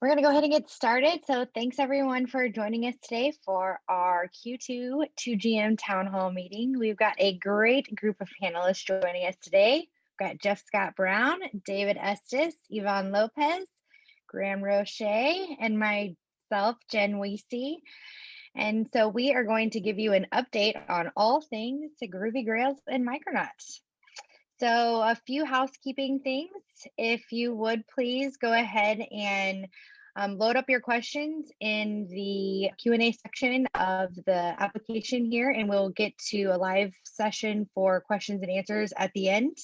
We're going to go ahead and get started. So, thanks everyone for joining us today for our Q2 2GM Town Hall meeting. We've got a great group of panelists joining us today. We've got Jeff Scott Brown, David Estes, Yvonne Lopez, Graham Roche, and myself, Jen Weesey. And so, we are going to give you an update on all things to Groovy Grails and Micronauts. So, a few housekeeping things. If you would please go ahead and load up your questions in the Q&A section of the application here, and we'll get to a live session for questions and answers at the end.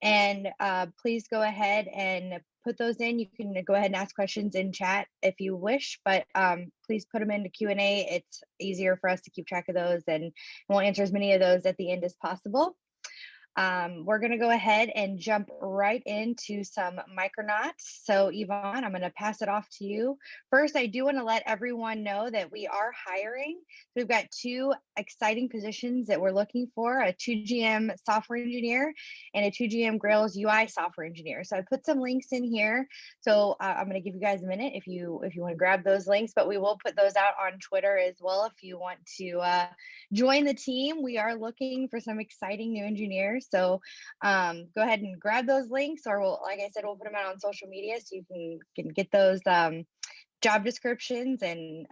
And please go ahead and put those in. You can go ahead and ask questions in chat if you wish, but please put them into Q&A. It's easier for us to keep track of those, and we'll answer as many of those at the end as possible. We're going to go ahead and jump right into some Micronauts. So Yvonne, I'm going to pass it off to you. First, I do want to let everyone know that we are hiring. We've got two exciting positions that we're looking for, a 2GM software engineer and a 2GM Grails UI software engineer. So I put some links in here. So I'm going to give you guys a minute if you want to grab those links, but we will put those out on Twitter as well if you want to join the team. We are looking for some exciting new engineers. So go ahead and grab those links, or like I said, we'll put them out on social media so you can get those job descriptions and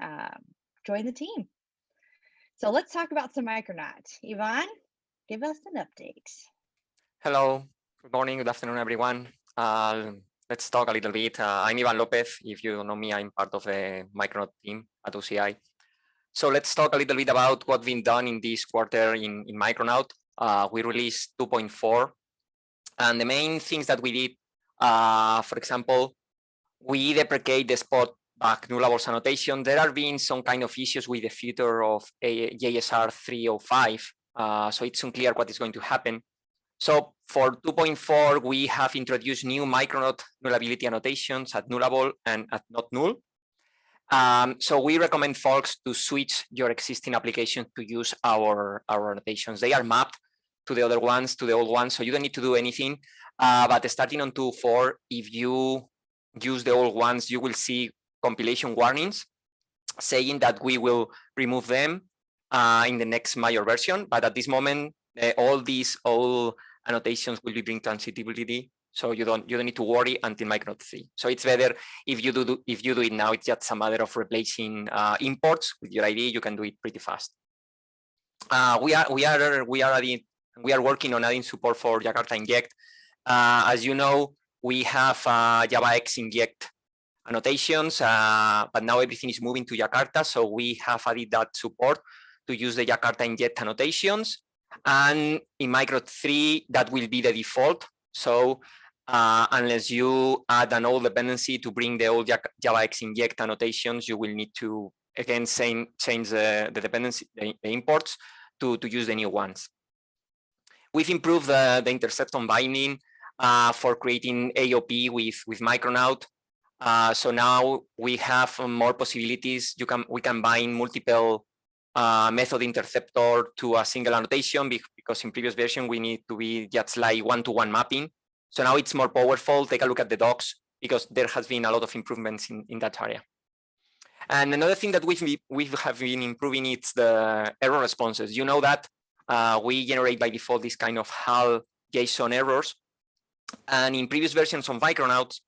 join the team. So let's talk about some Micronauts. Yvonne, give us an update. Hello, good morning, good afternoon, everyone. Let's talk a little bit. I'm Ivan Lopez. If you don't know me, I'm part of the Micronaut team at OCI. So let's talk a little bit about what's been done in this quarter in Micronaut. We released 2.4, and the main things that we did, for example, we deprecate the spot back nullables annotation. There have been some kind of issues with the future of JSR 305, so it's unclear what is going to happen. So for 2.4, we have introduced new Micronaut nullability annotations at nullable and at not null. So we recommend folks to switch your existing application to use our annotations. They are mapped to the other ones, to the old ones, so you don't need to do anything. But starting on 2.4, if you use the old ones, you will see compilation warnings saying that we will remove them in the next major version. But at this moment, all these old annotations will be bring transitivity, so you don't need to worry until Micronaut 3. So it's better if you do it now. It's just a matter of replacing imports with your ID. You can do it pretty fast. We are working on adding support for Jakarta Inject. As you know, we have JavaX Inject annotations, but now everything is moving to Jakarta, so we have added that support to use the Jakarta Inject annotations. And in Micronaut 3, that will be the default. So unless you add an old dependency to bring the old JavaX Inject annotations, you will need to again change the dependency, the imports to use the new ones. We've improved the interception binding for creating AOP with Micronaut. So now we have more possibilities. We can bind multiple method interceptor to a single annotation, because in previous version we need to be just like one-to-one mapping. So now it's more powerful. Take a look at the docs, because there has been a lot of improvements in that area. And another thing that we have been improving is the error responses. You know that we generate by default this kind of HAL JSON errors. And in previous versions of Micronauts,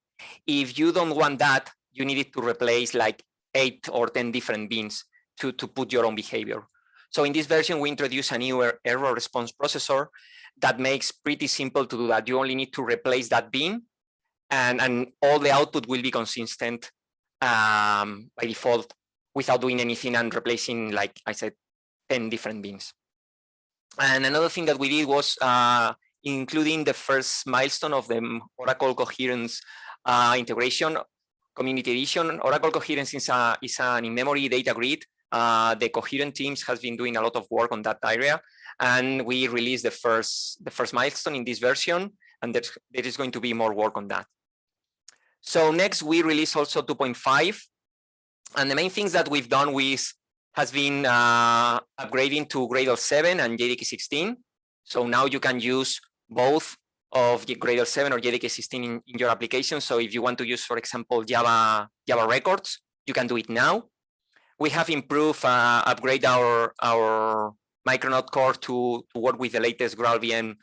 if you don't want that, you needed to replace like 8 or 10 different beans to put your own behavior. So in this version, we introduce a new error response processor that makes pretty simple to do that. You only need to replace that bean, and all the output will be consistent by default without doing anything and replacing, like I said, 10 different beans. And another thing that we did was including the first milestone of the Oracle Coherence integration, Community Edition. Oracle Coherence is an in-memory data grid. The Coherent teams has been doing a lot of work on that area, and we released the first milestone in this version, and there is going to be more work on that. So next, we release also 2.5, and the main things that we've done has been upgrading to Gradle 7 and JDK 16. So now you can use both of Gradle 7 or JDK 16 in your application. So if you want to use, for example, Java records, you can do it now. We have improved, upgrade our Micronaut core to work with the latest GraalVM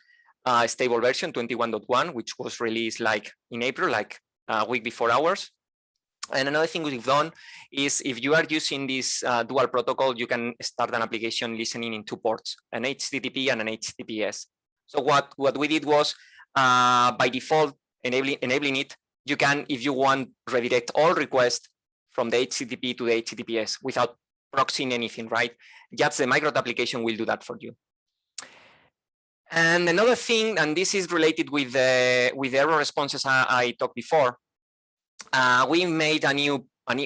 stable version 21.1, which was released like in April, like a week before ours. And another thing we've done is if you are using this dual protocol, you can start an application listening in 2 ports, an HTTP and an HTTPS. So what we did was, by default, enabling it, you can, if you want, redirect all requests from the HTTP to the HTTPS without proxying anything, right? Just the Micronaut application will do that for you. And another thing, and this is related with the error responses I talked before, we made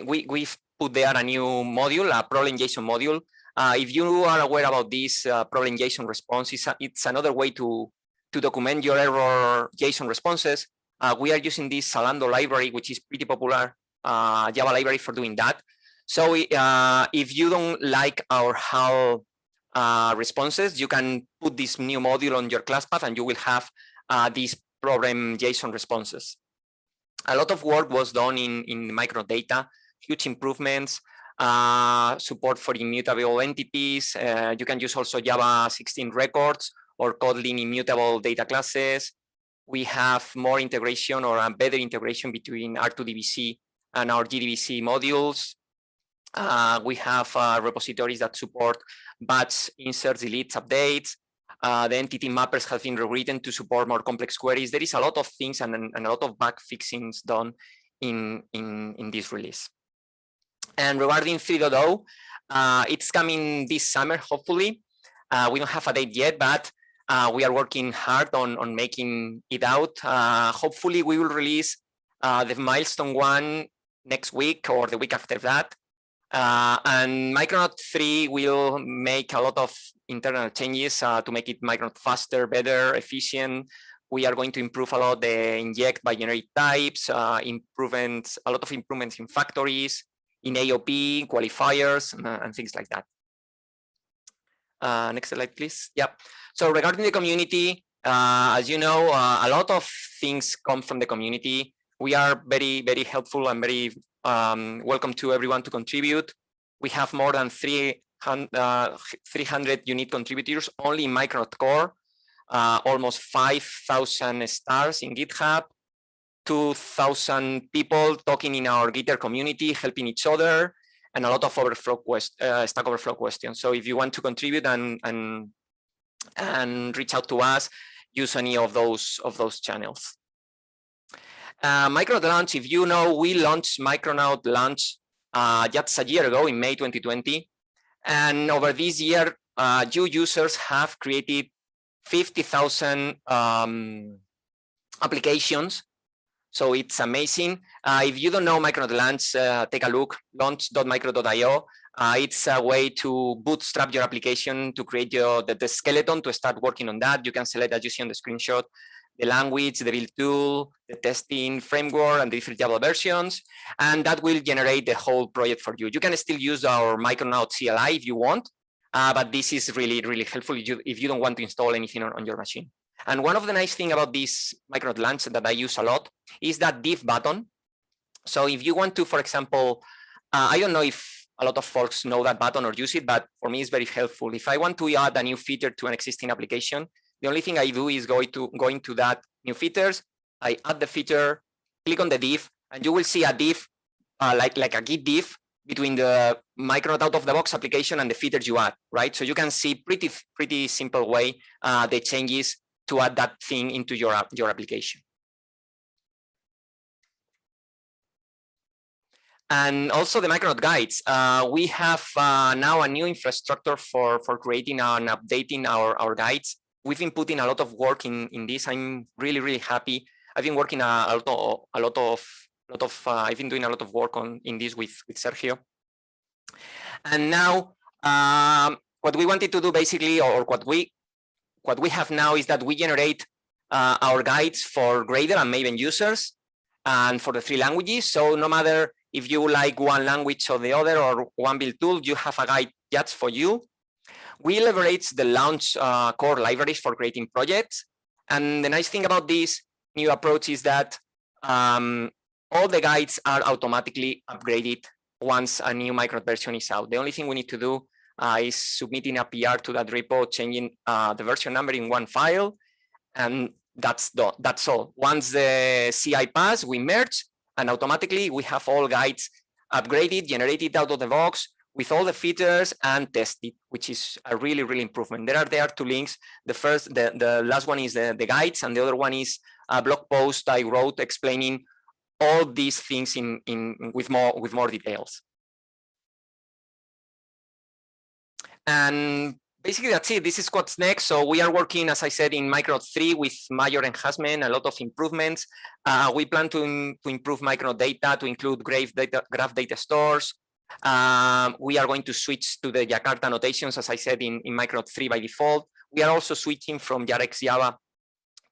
we've put there a new module, a problem JSON module. If you are aware about this problem JSON response, it's another way to document your error JSON responses. We are using this Zalando library, which is pretty popular Java library for doing that. So if you don't like our HAL responses, you can put this new module on your class path and you will have these problem JSON responses. A lot of work was done in Micronaut data, huge improvements, support for immutable entities. You can use also Java 16 records or Kotlin immutable data classes. We have more integration or a better integration between R2DBC and our JDBC modules. We have repositories that support batch inserts, deletes, updates. The entity mappers have been rewritten to support more complex queries. There is a lot of things and a lot of bug fixings done in this release. And regarding 3.0, it's coming this summer, hopefully. We don't have a date yet, but we are working hard on making it out. Hopefully, we will release the milestone 1 next week or the week after that. And Micronaut 3 will make a lot of internal changes to make it Micronaut faster, better, efficient. We are going to improve a lot the inject by generic types, a lot of improvements in factories, in AOP, qualifiers, and things like that. Next slide, please. Yeah. So regarding the community, as you know, a lot of things come from the community. We are very, very helpful and very welcome to everyone to contribute. We have more than 300 unique contributors only in Micronaut core, almost 5,000 stars in GitHub, 2,000 people talking in our Gitter community, helping each other, and a lot of Stack Overflow questions. So if you want to contribute and reach out to us, use any of those channels. Micronaut launch, if you know, we launched Micronaut launch just a year ago in May 2020. And over this year, you users have created 50,000 applications. So it's amazing. If you don't know Micronaut launch, take a look, launch.micronaut.io. It's a way to bootstrap your application to create the skeleton to start working on that. You can select, as you see on the screenshot, the language, the build tool, the testing framework, and the different Java versions, and that will generate the whole project for you. You can still use our Micronaut CLI if you want, but this is really, really helpful if you don't want to install anything on your machine. And one of the nice things about this Micronaut launch that I use a lot is that div button. So if you want to, for example, I don't know if a lot of folks know that button or use it, but for me, it's very helpful. If I want to add a new feature to an existing application, the only thing I do is go into that new features. I add the feature, click on the div, and you will see a div like a Git div between the Micronaut out-of-the-box application and the features you add, right? So you can see pretty simple way the changes to add that thing into your application. And also the Micronaut guides. We have now a new infrastructure for creating and updating our guides. We've been putting a lot of work in this. I'm really happy. I've been working I've been doing a lot of work in this with Sergio. And now what we wanted to do basically, or what we have now, is that we generate our guides for Gradle and Maven users, and for the 3 languages. So no matter if you like one language or the other, or one build tool, you have a guide just for you. We leverage the launch core libraries for creating projects, And the nice thing about this new approach is that all the guides are automatically upgraded once a new Micronaut version is out. The only thing we need to do is submitting a PR to that repo, changing the version number in one file, and that's all. Once the CI pass, we merge, and automatically we have all guides upgraded, generated out of the box with all the features and tested, which is a really, really improvement. There are two links. The last one is the guides, and the other one is a blog post I wrote explaining all these things with more details. And basically that's it. This is what's next. So we are working, as I said, in Micronaut 3 with major enhancement, a lot of improvements. We plan to improve Micronaut data to include graph data stores. We are going to switch to the Jakarta annotations, as I said, in Micronaut 3 by default. We are also switching from Jarex Java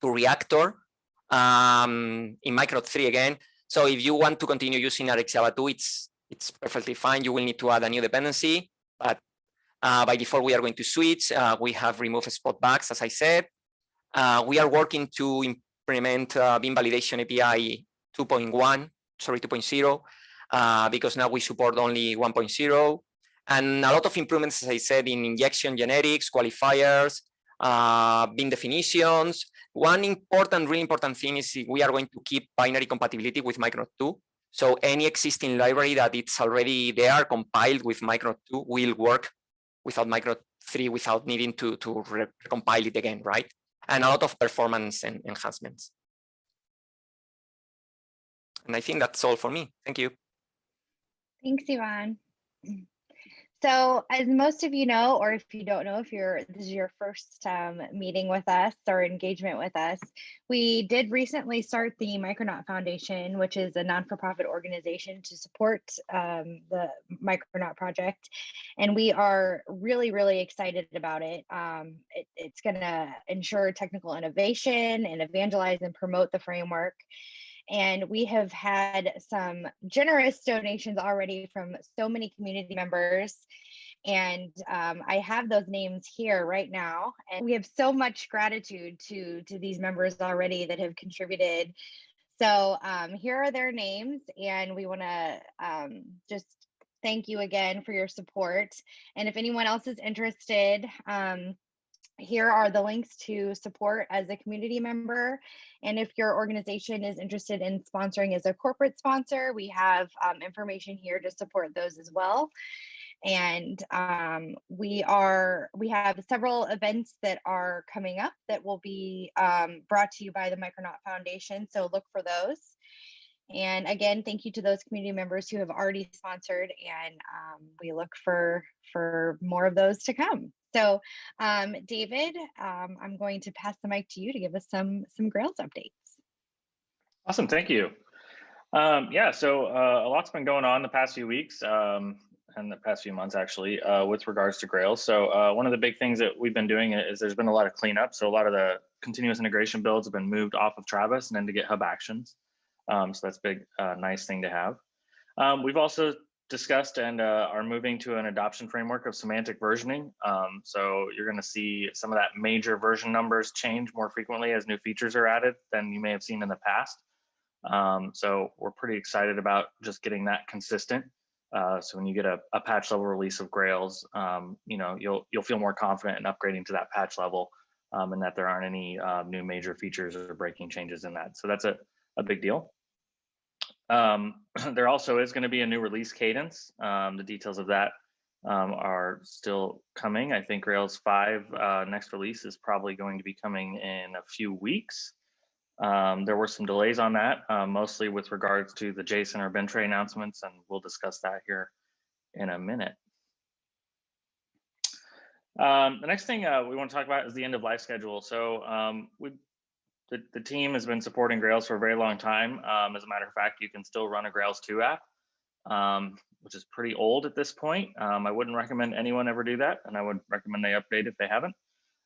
to Reactor in Micronaut 3 again. So if you want to continue using Jarex Java 2, it's perfectly fine. You will need to add a new dependency, but by default, we are going to switch. We have removed spot bugs, as I said. We are working to implement Beam Validation API 2.0, because now we support only 1.0. And a lot of improvements, as I said, in injection generics, qualifiers, Beam definitions. One really important thing is we are going to keep binary compatibility with Micronaut 2. So any existing library that it's already there compiled with Micronaut 2 will work without Micronaut 3 without needing to recompile it again, right? And a lot of performance and enhancements. And I think that's all for me. Thank you. Thanks, Ivan. So as most of you know, or if you don't know, if this is your first meeting with us or engagement with us, we did recently start the Micronaut Foundation, which is a non-for-profit organization to support the Micronaut project. And we are really, really excited about it. It's going to ensure technical innovation and evangelize and promote the framework. And we have had some generous donations already from so many community members. And I have those names here right now. And we have so much gratitude to these members already that have contributed. So here are their names. And we want to just thank you again for your support. And if anyone else is interested, here are the links to support as a community member. And if your organization is interested in sponsoring as a corporate sponsor, we have information here to support those as well. And we have several events that are coming up that will be brought to you by the Micronaut Foundation. So look for those. And again, thank you to those community members who have already sponsored, and we look for more of those to come. So David, I'm going to pass the mic to you to give us some Grails updates. Awesome, thank you. Yeah, so a lot's been going on the past few weeks and the past few months actually with regards to Grails. So one of the big things that we've been doing is there's been a lot of cleanup. So a lot of the continuous integration builds have been moved off of Travis and into GitHub Actions. So that's a big, nice thing to have. We've also discussed and are moving to an adoption framework of semantic versioning. So you're going to see some of that major version numbers change more frequently as new features are added than you may have seen in the past. So we're pretty excited about just getting that consistent. So when you get a patch level release of Grails, you know, you'll feel more confident in upgrading to that patch level, and that there aren't any new major features or breaking changes in that. So that's a big deal. There also is going to be a new release cadence. The details of that are still coming. I think Rails 5 next release is probably going to be coming in a few weeks. There were some delays on that, mostly with regards to the JSON or Bentray announcements, and we'll discuss that here in a minute. The next thing we want to talk about is the end of life schedule. So the team has been supporting Grails for a very long time. As a matter of fact, you can still run a Grails 2 app, which is pretty old at this point. I wouldn't recommend anyone ever do that, and I would recommend they update if they haven't.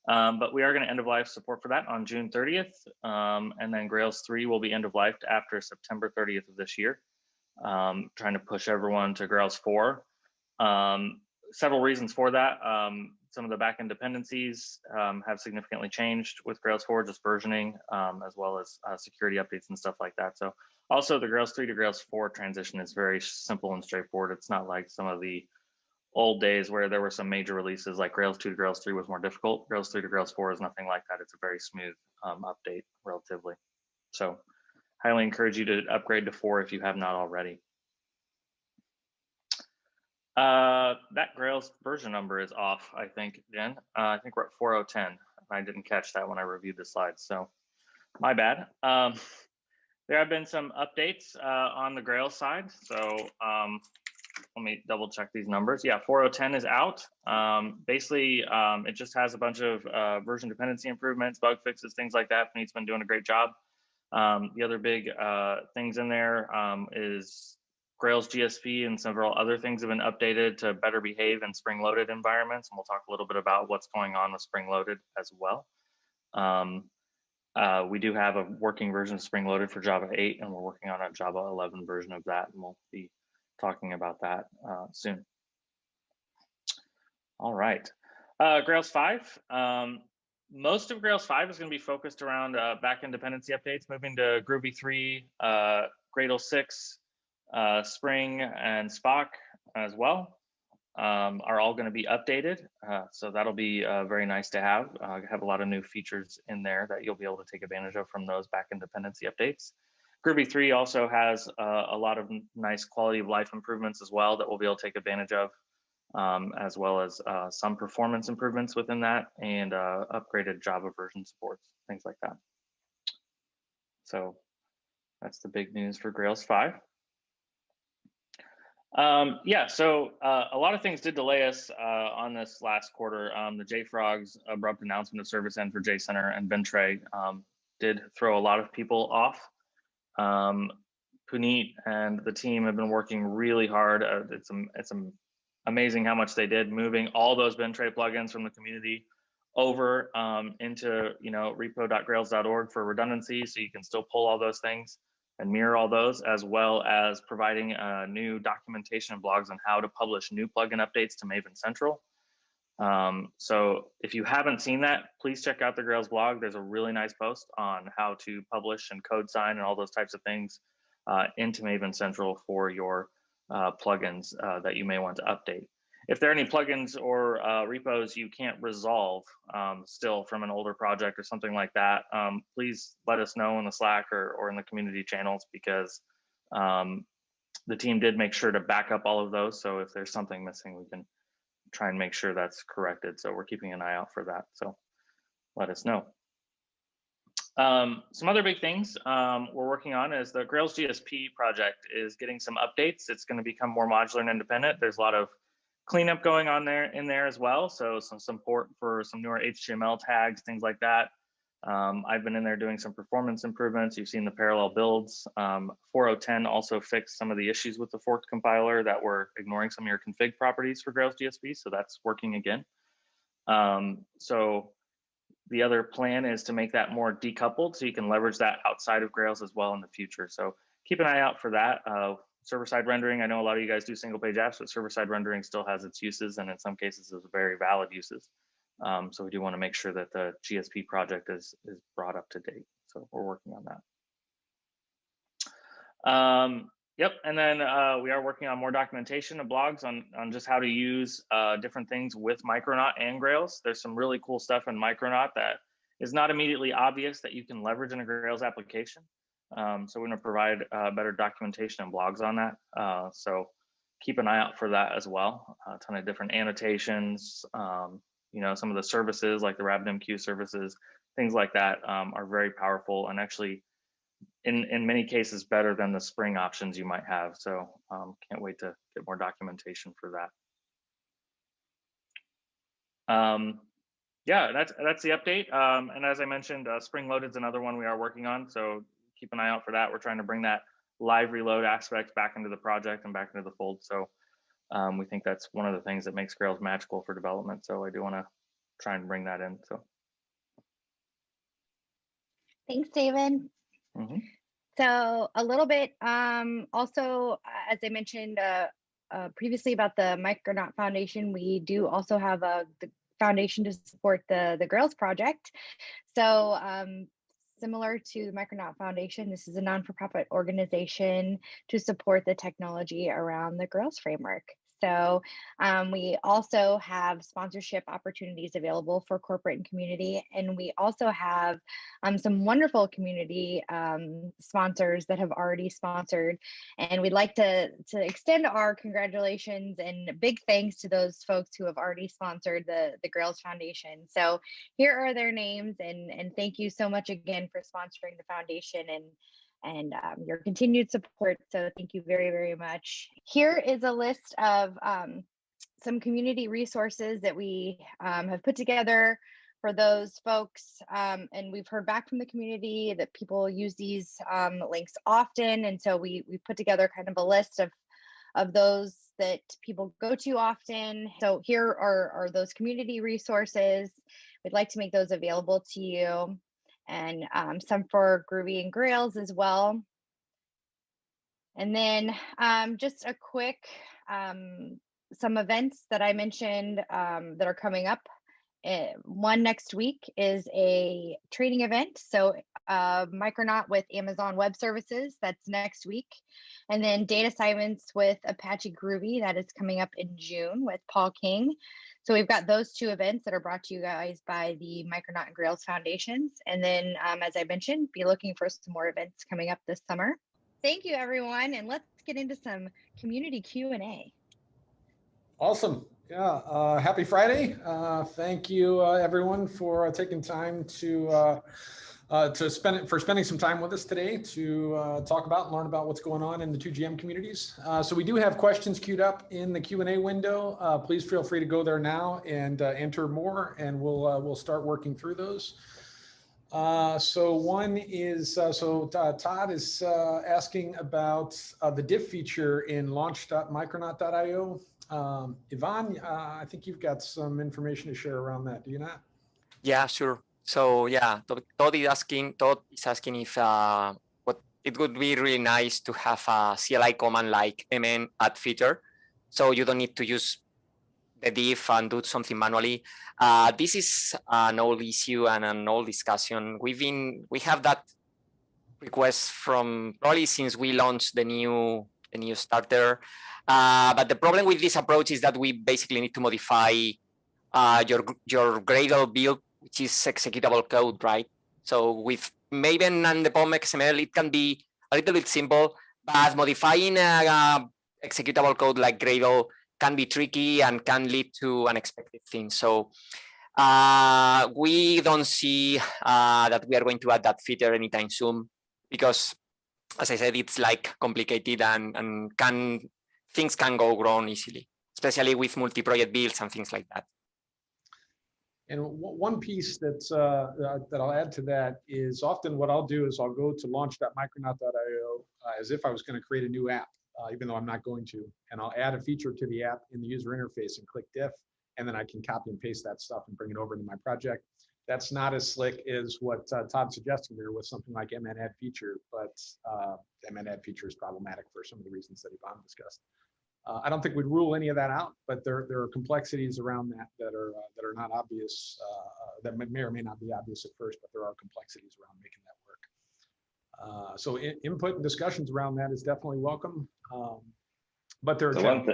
But we are going to end of life support for that on June 30th. And then Grails 3 will be end of life after September 30th of this year. Trying to push everyone to Grails 4. Several reasons for that. some of the backend dependencies have significantly changed with Grails 4, just versioning, as well as security updates and stuff like that. So also the Grails 3 to Grails 4 transition is very simple and straightforward. It's not like some of the old days where there were some major releases like Grails 2 to Grails 3 was more difficult. Grails 3 to Grails 4 is nothing like that. It's a very smooth update relatively. So highly encourage you to upgrade to 4 if you have not already. That Grails version number is off, I think, Jen. I think we're at 4010. I didn't catch that when I reviewed the slides, so my bad. There have been some updates on the Grails side, so let me double check these numbers. Yeah, 4010 is out. Basically, it just has a bunch of version dependency improvements, bug fixes, things like that. Puneet's been doing a great job. The other big things in there is Grails GSP and several other things have been updated to better behave in spring-loaded environments. And we'll talk a little bit about what's going on with spring-loaded as well. We do have a working version of spring-loaded for Java 8, and we're working on a Java 11 version of that, and we'll be talking about that soon. All right, Grails 5. Most of Grails 5 is going to be focused around backend dependency updates, moving to Groovy 3, Gradle 6, Spring, and Spock as well are all going to be updated. So that'll be very nice to have. Have a lot of new features in there that you'll be able to take advantage of from those backend dependency updates. Groovy 3 also has a lot of nice quality of life improvements as well that we'll be able to take advantage of, as well as some performance improvements within that and upgraded Java version supports, things like that. So that's the big news for Grails 5. Yeah, so a lot of things did delay us on this last quarter. The JFrog's abrupt announcement of service end for JCenter and Ventre did throw a lot of people off. Puneet and the team have been working really hard. It's amazing how much they did, moving all those Ventre plugins from the community over into repo.grails.org for redundancy, so you can still pull all those things and mirror all those, as well as providing new documentation and blogs on how to publish new plugin updates to Maven Central. So if you haven't seen that, please check out the Grails blog. There's a really nice post on how to publish and code sign and all those types of things into Maven Central for your plugins that you may want to update. If there are any plugins or repos you can't resolve still from an older project or something like that, please let us know in the Slack or in the community channels, because the team did make sure to back up all of those. So if there's something missing, we can try and make sure that's corrected. So we're keeping an eye out for that. So let us know. Some other big things we're working on is the Grails GSP project is getting some updates. It's going to become more modular and independent. There's a lot of cleanup going on in there as well. So some support for some newer HTML tags, things like that. I've been in there doing some performance improvements. You've seen the parallel builds. 4010 also fixed some of the issues with the forked compiler that were ignoring some of your config properties for Grails GSP. So that's working again. So the other plan is to make that more decoupled so you can leverage that outside of Grails as well in the future. So keep an eye out for that. Server-side rendering, I know a lot of you guys do single-page apps, but server-side rendering still has its uses, and in some cases is very valid uses. So we do want to make sure that the GSP project is brought up to date. So we're working on that. Yep, and then we are working on more documentation and blogs on just how to use different things with Micronaut and Grails. There's some really cool stuff in Micronaut that is not immediately obvious that you can leverage in a Grails application. So we're going to provide better documentation and blogs on that. So keep an eye out for that as well. A ton of different annotations, some of the services like the RabbitMQ services, things like that are very powerful and actually in many cases better than the Spring options you might have. So can't wait to get more documentation for that. Yeah, that's the update. And as I mentioned, Spring Loaded is another one we are working on. So keep an eye out for that. We're trying to bring that live reload aspect back into the project and back into the fold. So we think that's one of the things that makes Grails magical for development. So I do want to try and bring that in. So Thanks, David. Mm-hmm. So a little bit also, as I mentioned previously about the Micronaut Foundation, we do also have the foundation to support the Grails project. So similar to the Micronaut Foundation, this is a non-for-profit organization to support the technology around the Grails framework. So we also have sponsorship opportunities available for corporate and community. And we also have some wonderful community sponsors that have already sponsored. And we'd like to extend our congratulations and big thanks to those folks who have already sponsored the Grails Foundation. So here are their names, and thank you so much again for sponsoring the foundation and your continued support. So thank you very, very much. Here is a list of some community resources that we have put together for those folks. And we've heard back from the community that people use these links often. And so we put together kind of a list of those that people go to often. So here are those community resources. We'd like to make those available to you. And some for Groovy and Grails as well. And then just a quick, some events that I mentioned that are coming up. One next week is a training event. So Micronaut with Amazon Web Services, that's next week. And then data science with Apache Groovy, that is coming up in June with Paul King. So we've got those two events that are brought to you guys by the Micronaut and Grails Foundations. And then, as I mentioned, be looking for some more events coming up this summer. Thank you, everyone. And let's get into some community Q&A. Awesome. Yeah. Happy Friday. Thank you, everyone, for taking time to spending some time with us today to talk about and learn about what's going on in the 2GM communities. So we do have questions queued up in the Q&A window. Please feel free to go there now and enter more, and we'll start working through those. So one is, Todd is asking about the diff feature in launch.micronaut.io. Ivan, I think you've got some information to share around that, do you not? Yeah, sure. So yeah, Todd is asking if what it would be really nice to have a CLI command like mn add feature, so you don't need to use the diff and do something manually. This is an old issue and an old discussion. We have that request from probably since we launched the new starter. But the problem with this approach is that we basically need to modify your Gradle build, which is executable code, right? So with Maven and the POM XML, it can be a little bit simple, but modifying executable code like Gradle can be tricky and can lead to unexpected things. So we don't see that we are going to add that feature anytime soon, because, as I said, it's like complicated and things can go wrong easily, especially with multi-project builds and things like that. And one piece that I'll add to that is often what I'll do is I'll go to launch.micronaut.io as if I was going to create a new app, even though I'm not going to, and I'll add a feature to the app in the user interface and click diff, and then I can copy and paste that stuff and bring it over into my project. That's not as slick as what Todd suggested there with something like mn add feature, but mn add feature is problematic for some of the reasons that Ivan discussed. I don't think we'd rule any of that out, but there are complexities around that are not obvious, that may or may not be obvious at first, but there are complexities around making that work. So input and discussions around that is definitely welcome. But there are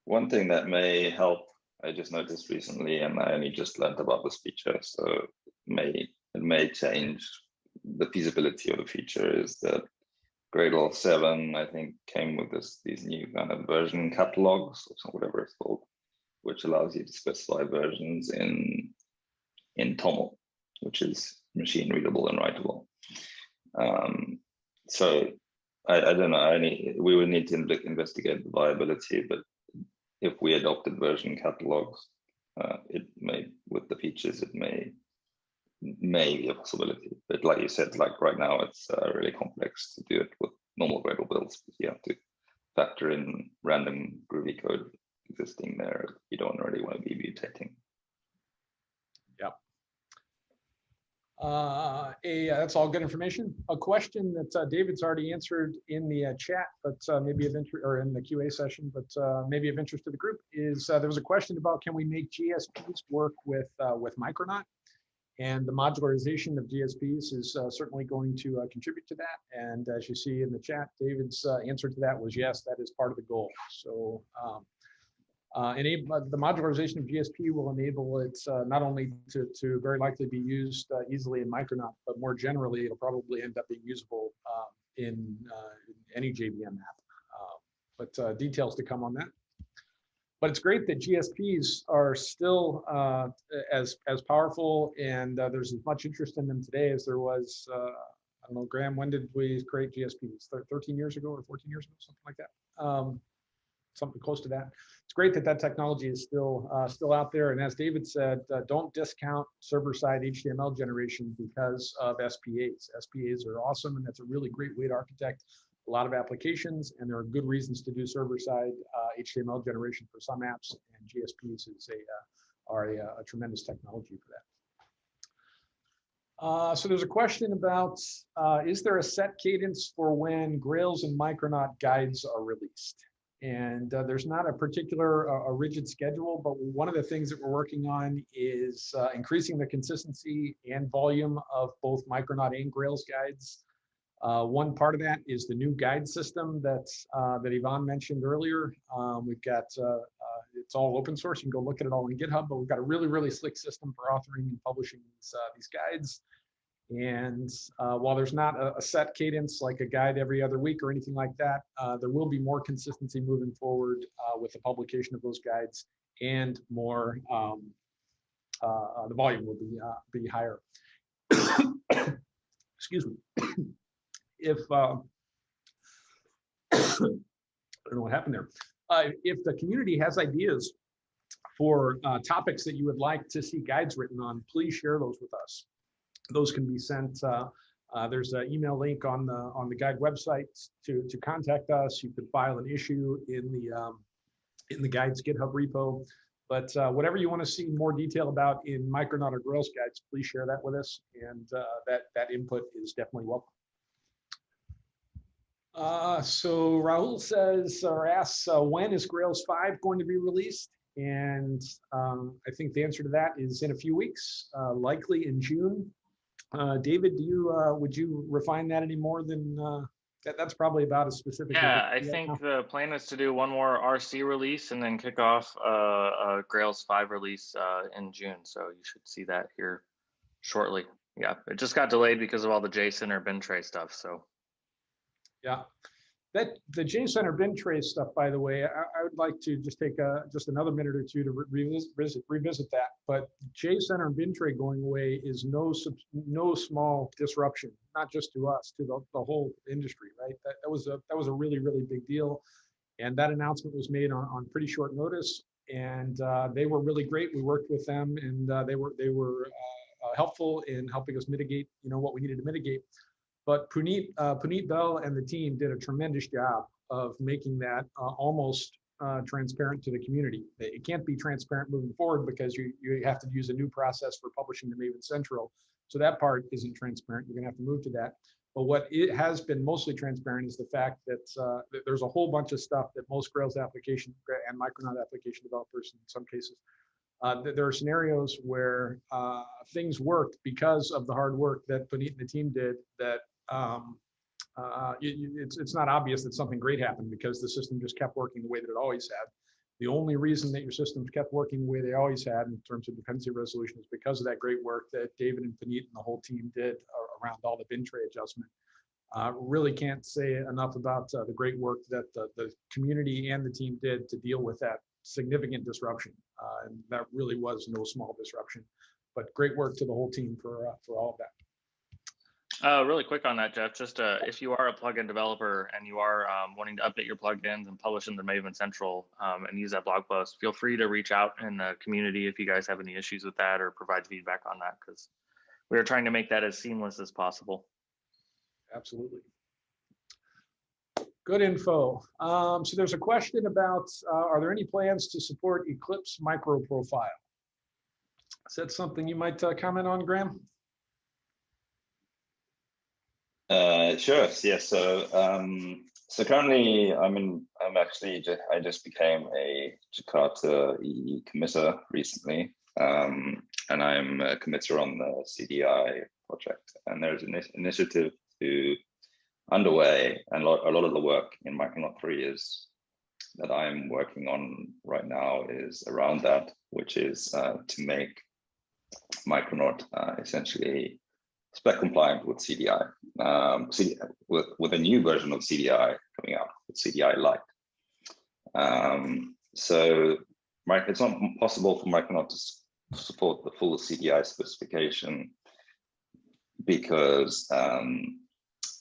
one thing that may help, I just noticed recently, and I only just learned about this feature, so it may change the feasibility of the feature, is that Gradle 7, I think, came with these new kind of version catalogs, or whatever it's called, which allows you to specify versions in TOML, which is machine readable and writable. So I don't know. We would need to investigate the viability, but if we adopted version catalogs, it may, with the features, it may be a possibility. But like you said, like right now, it's really complex to do it with normal Gradle builds, because you have to factor in random Groovy code existing there. You don't really want to be mutating. Yeah. That's all good information. A question that David's already answered in the chat, but maybe of interest, or in the QA session, but maybe of interest to the group is there was a question about can we make GSPs work with Micronaut, and the modularization of GSPs is certainly going to contribute to that. And as you see in the chat, David's answer to that was yes, that is part of the goal. So. The modularization of GSP will enable it not only to very likely be used easily in Micronaut, but more generally, it'll probably end up being usable in any JVM app. But details to come on that. But it's great that GSPs are still as powerful, and there's as much interest in them today as there was. I don't know, Graham, when did we create GSPs? 13 years ago or 14 years ago, something like that. Something close to that. It's great that that technology is still out there. And as David said, don't discount server-side HTML generation because of SPAs. SPAs are awesome, and that's a really great way to architect a lot of applications. And there are good reasons to do server-side HTML generation for some apps, and GSPs are a tremendous technology for that. So there's a question about, is there a set cadence for when Grails and Micronaut guides are released? And there's not a particular a rigid schedule, but one of the things that we're working on is increasing the consistency and volume of both Micronaut and Grails guides. One part of that is the new guide system that Yvonne mentioned earlier. We've got, it's all open source. You can go look at it all on GitHub, but we've got a really, really slick system for authoring and publishing these guides. And while there's not a set cadence like a guide every other week or anything like that, there will be more consistency moving forward with the publication of those guides, and more, the volume will be higher. Excuse me. If, I don't know what happened there. If the community has ideas for topics that you would like to see guides written on, please share those with us. Those can be sent. There's an email link on the guide website to contact us. You could file an issue in the guides GitHub repo. But whatever you want to see more detail about in Micronaut or Grails guides, please share that with us, and that input is definitely welcome. So Rahul says or asks, when is Grails 5 going to be released? And I think the answer to that is in a few weeks, likely in June. David, would you refine that any more than that's probably about as specific? Yeah, I think the plan is to do one more RC release and then kick off a Grails 5 release in June. So you should see that here shortly. Yeah, it just got delayed because of all the JSON or bin tray stuff. So yeah. The JSON or bin tray stuff, by the way, I would like to just take just another minute or two to revisit that. But JSON or bin tray going away is no small disruption, not just to us, to the whole industry, right? That was a really, really big deal, and that announcement was made on pretty short notice. And they were really great. We worked with them, and they were helpful in helping us mitigate, what we needed to mitigate. But Puneet Bell and the team did a tremendous job of making that almost transparent to the community. It can't be transparent moving forward because you have to use a new process for publishing to Maven Central. So that part isn't transparent. You're going to have to move to that. But what it has been mostly transparent is the fact that there's a whole bunch of stuff that most Grails application and Micronaut application developers, in some cases, there are scenarios where things worked because of the hard work that Puneet and the team did. That it's not obvious that something great happened because the system just kept working the way that it always had. The only reason that your systems kept working the way they always had in terms of dependency resolution is because of that great work that David and Puneet and the whole team did around all the bin tray adjustment. Really can't say enough about the great work that the community and the team did to deal with that significant disruption. And that really was no small disruption, but great work to the whole team for all of that. Really quick on that, Jeff, just if you are a plugin developer and you are wanting to update your plugins and publish them to Maven Central and use that blog post, feel free to reach out in the community if you guys have any issues with that or provide feedback on that, because we are trying to make that as seamless as possible. Absolutely. Good info. So there's a question about, are there any plans to support Eclipse micro profile? Is that something you might comment on, Graham? Sure. Yeah. So currently, I just became a Jakarta EE committer recently, and I'm a committer on the CDI project. And there's an initiative underway, and a lot of the work in Micronaut 3 is that I'm working on right now is around that, which is to make Micronaut essentially spec compliant with CDI, with a new version of CDI coming out, with CDI Lite. So it's not possible for Micronaut to support the full CDI specification because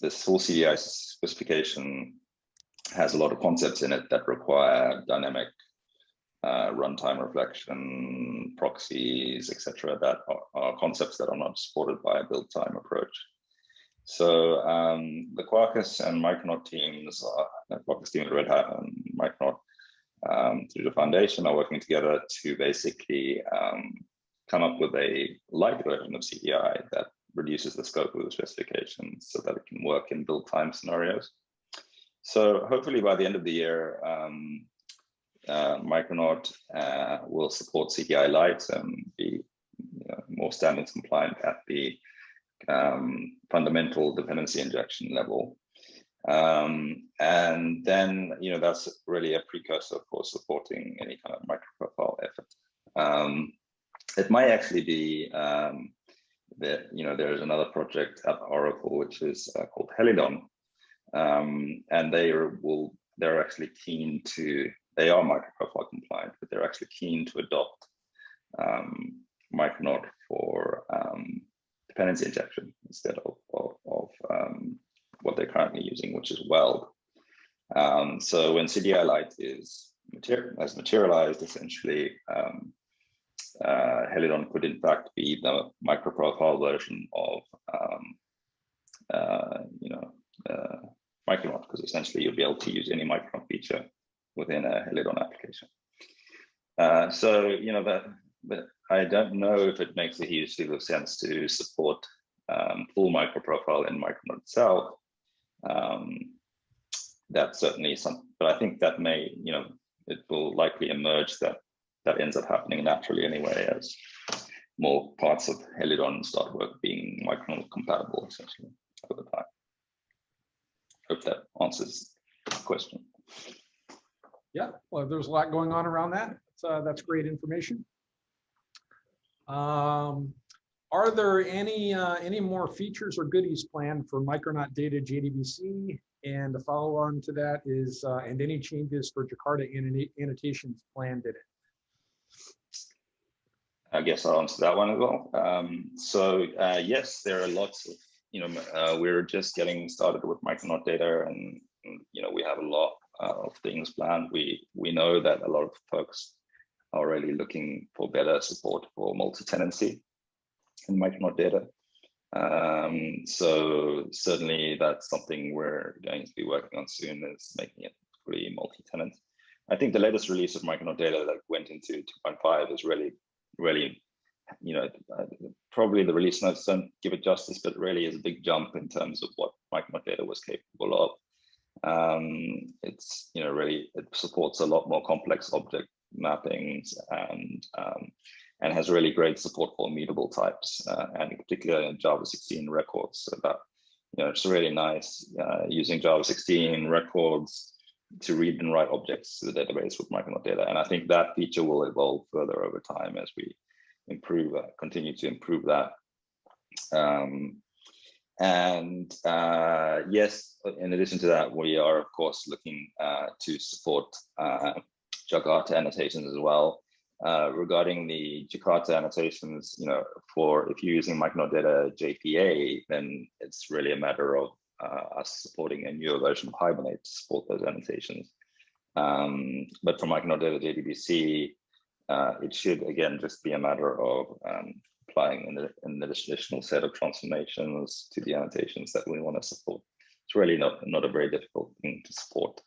this full CDI specification has a lot of concepts in it that require dynamic runtime reflection, proxies, etc. That are concepts that are not supported by a build time approach. So the Quarkus and Micronaut teams, the Quarkus team at Red Hat and Micronaut through the foundation are working together to basically come up with a light version of CDI that reduces the scope of the specification so that it can work in build time scenarios. So hopefully by the end of the year, Micronaut will support CDI Lite and be more standards compliant at the fundamental dependency injection level. And then, that's really a precursor for supporting any kind of microprofile effort. It might actually be that, there is another project at Oracle, which is called Helidon. And they're actually keen to, they are microprofile compliant, but they're actually keen to adopt Micronaut for dependency injection instead of what they're currently using, which is Weld. So when CDI Lite has materialized, essentially, Helidon could in fact be the microprofile version of Micronaut, because essentially you'll be able to use any Micronaut feature within a Helidon application. But I don't know if it makes a huge deal of sense to support full microprofile in Micronaut itself. That's certainly but I think that may, it will likely emerge that ends up happening naturally anyway, as more parts of Helidon start being Micronaut compatible essentially over time. Hope that answers the question. Yeah, well, there's a lot going on around that. That's great information. Are there any more features or goodies planned for Micronaut Data JDBC? And the follow on to that is, and any changes for Jakarta annotations planned in it? I guess I'll answer that one as well. Yes, there are lots of, we're just getting started with Micronaut Data, and we have a lot of things planned. We know that a lot of folks are really looking for better support for multi-tenancy in Micronaut Data. So certainly that's something we're going to be working on soon, is making it fully multi-tenant. I think the latest release of Micronaut Data that went into 2.5 is really, probably the release notes don't give it justice, but really is a big jump in terms of what Micronaut Data was capable of. It's really, it supports a lot more complex object mappings and has really great support for immutable types, and in particular in Java 16 records. So that, it's really nice using Java 16 records to read and write objects to the database with Micronaut Data. And I think that feature will evolve further over time as we continue to improve that. Yes, in addition to that, we are of course looking to support Jakarta annotations as well. Regarding the Jakarta annotations, if you're using Micronaut Data JPA, then it's really a matter of us supporting a newer version of Hibernate to support those annotations. But for Micronaut Data JDBC, it should again just be a matter of applying an additional set of transformations to the annotations that we want to support. It's really not a very difficult thing to support,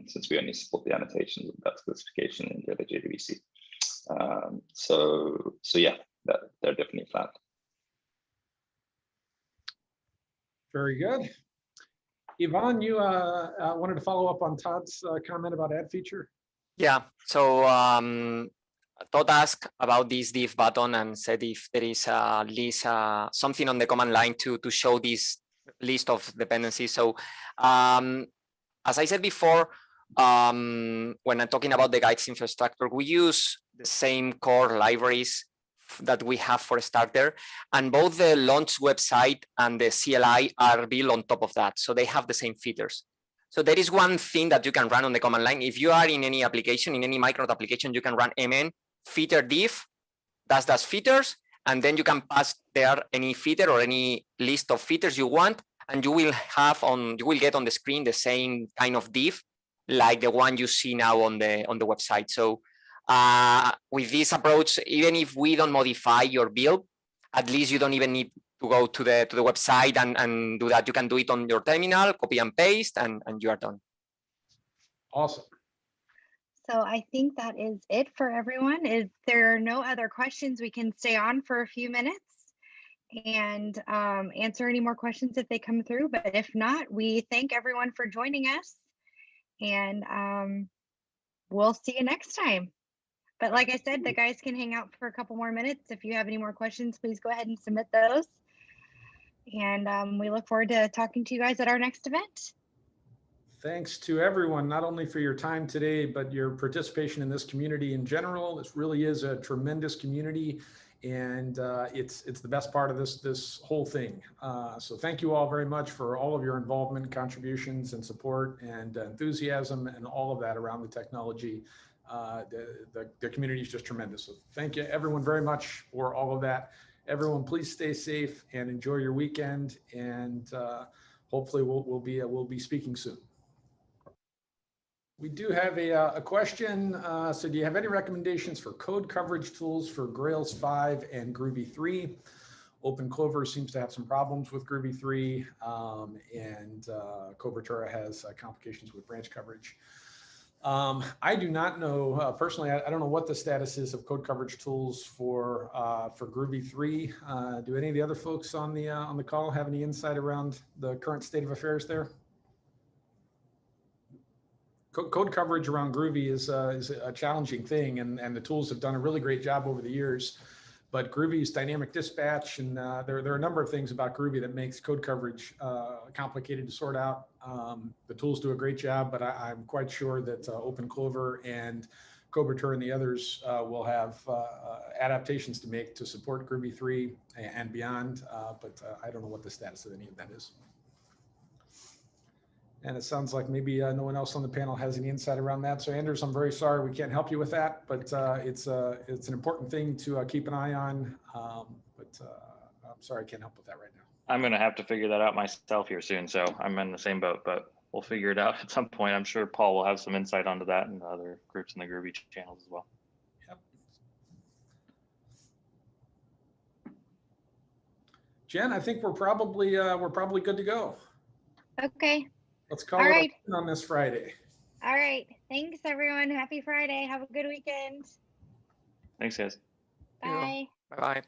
since we only support the annotations of that specification in Data JDBC. So yeah, they're definitely planned. Very good. Yvonne, you wanted to follow up on Todd's comment about add feature? Yeah, so Todd asked about this div button and said if there is at least something on the command line to show this list of dependencies. So as I said before, when I'm talking about the guides infrastructure, we use the same core libraries that we have for Starter, and both the launch website and the CLI are built on top of that. So they have the same features. So there is one thing that you can run on the command line. If you are in any application, in any Micronaut application, you can run mn feature div, dash features, and then you can pass there any feature or any list of features you want, and you will get on the screen the same kind of div like the one you see now on the website. So with this approach, even if we don't modify your build, at least you don't even need to go to the website and do that. You can do it on your terminal, copy and paste, and you are done. Awesome. So I think that is it for everyone. If there are no other questions, we can stay on for a few minutes and answer any more questions if they come through. But if not, we thank everyone for joining us, and we'll see you next time. But like I said, the guys can hang out for a couple more minutes. If you have any more questions, please go ahead and submit those. And we look forward to talking to you guys at our next event. Thanks to everyone, not only for your time today, but your participation in this community in general. This really is a tremendous community, and it's the best part of this whole thing. So thank you all very much for all of your involvement, contributions, and support, and enthusiasm, and all of that around the technology. The community is just tremendous. So thank you everyone very much for all of that. Everyone, please stay safe and enjoy your weekend, and hopefully we'll be speaking soon. We do have a question. So do you have any recommendations for code coverage tools for Grails 5 and Groovy 3? OpenClover seems to have some problems with Groovy 3, and Cobertura has complications with branch coverage. I do not know personally. I don't know what the status is of code coverage tools for Groovy 3. Do any of the other folks on the call have any insight around the current state of affairs there? Code coverage around Groovy is a challenging thing, and the tools have done a really great job over the years. But Groovy's dynamic dispatch, and there are a number of things about Groovy that makes code coverage complicated to sort out. The tools do a great job, but I'm quite sure that OpenClover and Cobertura and the others will have adaptations to make to support Groovy 3 and beyond. But I don't know what the status of any of that is. And it sounds like maybe no one else on the panel has any insight around that. So Anders, I'm very sorry we can't help you with that, but it's an important thing to keep an eye on. But I'm sorry I can't help with that right now. I'm going to have to figure that out myself here soon. So I'm in the same boat, but we'll figure it out at some point. I'm sure Paul will have some insight onto that and other groups in the Groovy channels as well. Yep. Jen, I think we're probably good to go. Okay. Let's call All it right. on this Friday. All right. Thanks, everyone. Happy Friday. Have a good weekend. Thanks, guys. Bye. Bye-bye.